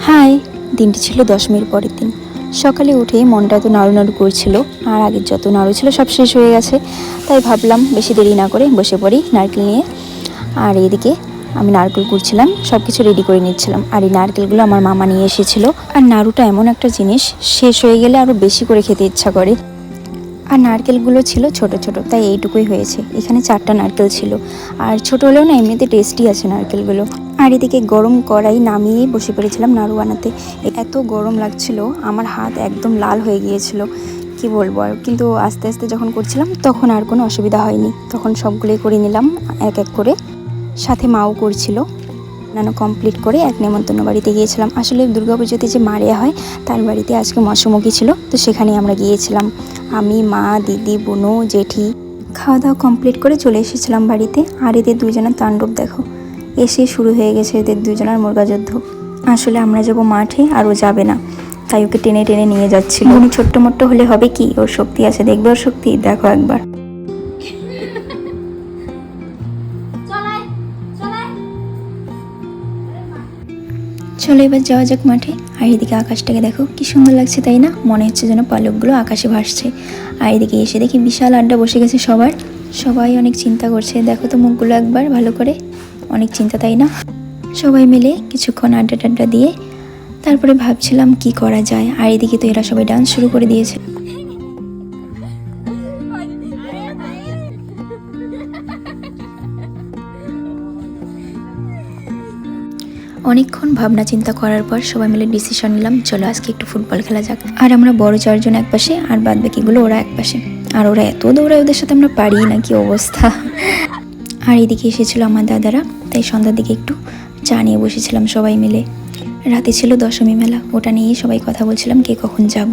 High, দিনটি ছিল দশমীর পরের দিন। সকালে উঠে মনটা তো নাড়ু নাড়ু করছিল, আর আগের যত নাড়ু ছিল সব শেষ হয়ে গেছে। তাই ভাবলাম বেশি দেরি না করে বসে পড়ি নারকেল নিয়ে। আর এইদিকে আমি নারকেল কুড়ছিলাম, সব কিছু রেডি করে নিচ্ছিলাম। আর এই নারকেলগুলো আমার মামা নিয়ে এসেছিলো। আর নাড়ুটা এমন একটা জিনিস, শেষ হয়ে গেলে আরও বেশি করে খেতে ইচ্ছা করে। আর নারকেলগুলো ছিল ছোট ছোট, তাই এইটুকুই হয়েছে। এখানে 4টা নারকেল ছিল, আর ছোট হলেও না এমনিতে টেস্টি আছে নারকেলগুলো। আর এদিকে গরম কড়াই নামিয়ে বসে পড়েছিলাম নাড়ু বানাতে। এত গরম লাগছিল, আমার হাত একদম লাল হয়ে গিয়েছিল, কি বলবো। আর কিন্তু আস্তে আস্তে যখন করছিলাম তখন আর কোনো অসুবিধা হয়নি, তখন সবগুলোই করে নিলাম এক এক করে। সাথে মাও করছিল। বানানো কমপ্লিট করে এক নেমন্তন্ন বাড়িতে গিয়েছিলাম। আসলে দুর্গাপুজোতে যে মারিয়া হয় তার বাড়িতে আজকে মৎস্যমুখী ছিল, তো সেখানে আমরা গিয়েছিলাম। আমি, মা, দিদি, বোনু, জেঠি। খাওয়া দাওয়া কমপ্লিট করে চলে এসেছিলাম বাড়িতে। আর এদের দুজনের তাণ্ডব দেখো, এসে শুরু হয়ে গেছে এদের দুজনের মুরগাযুদ্ধ। আসলে আমরা যাবো মাঠে আর ও যাবে না, তাই ওকে টেনে টেনে নিয়ে যাচ্ছিল। উনি ছোট্ট মোট্ট হলে হবে কি, ওর শক্তি আছে, দেখবে ওর শক্তি, দেখো একবার। চলো এবার যাওয়া যাক মাঠে। আর এদিকে আকাশটাকে দেখো কি সুন্দর লাগছে, তাই না? মনে হচ্ছে যেন পালকগুলো আকাশে ভাসছে। আর এদিকে এসে দেখি বিশাল আড্ডা বসে গেছে সবার। সবাই অনেক চিন্তা করছে, দেখো তো মুখগুলো একবার ভালো করে, অনেক চিন্তা, তাই না? সবাই মিলে কিছুক্ষণ আড্ডা টাড্ডা দিয়ে তারপরে ভাবছিলাম কি করা যায়। আর এদিকে তো এরা সবাই ডান্স শুরু করে দিয়েছে। অনেকক্ষণ ভাবনা চিন্তা করার পর সবাই মিলে ডিসিশন নিলাম, চলো আজকে একটু ফুটবল খেলা যাক। আর আমরা বড় 4জন এক পাশে, আর বাদ বাকিগুলো ওরা এক পাশে। আর ওরা এত দৌড়ায়, ওদের সাথে আমরা পারি না, কি অবস্থা। আর এদিকে এসেছিল আমার দাদারা, তাই সন্ধ্যার দিকে একটু চা নিয়ে বসেছিলাম সবাই মিলে। রাতে ছিল দশমী মেলা, ওটা নিয়েই সবাই কথা বলছিলাম কে কখন যাব।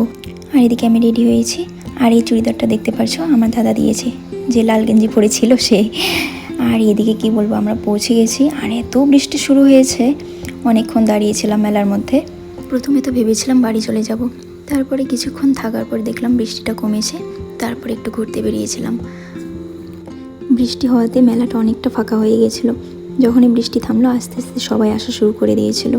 আর এদিকে আমি রেডি হয়েছি। আর এই চুড়িদারটা দেখতে পারছো আমার দাদা দিয়েছে, যে লাল গেঞ্জি পরেছিল সে। আর এদিকে কি বলবো, আমরা পৌঁছে গেছি। আর এত বৃষ্টি শুরু হয়েছে, অনেকক্ষণ দাঁড়িয়েছিলাম মেলার মধ্যে। প্রথমে তো ভেবেছিলাম বাড়ি চলে যাব, তারপরে কিছুক্ষণ থাকার পর দেখলাম বৃষ্টিটা কমেছে, তারপরে একটু ঘুরতে বেরিয়েছিলাম। বৃষ্টি হওয়াতে মেলাটা অনেকটা ফাঁকা হয়ে গেছিল। যখনই বৃষ্টি থামলো আস্তে আস্তে সবাই আসা শুরু করে দিয়েছিল।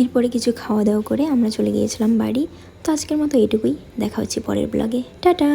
এরপরে কিছু খাওয়া দাওয়া করে আমরা চলে গিয়েছিলাম বাড়ি। তো আজকের মতো এটুকুই, দেখা হচ্ছে পরের ব্লগে, টাটা।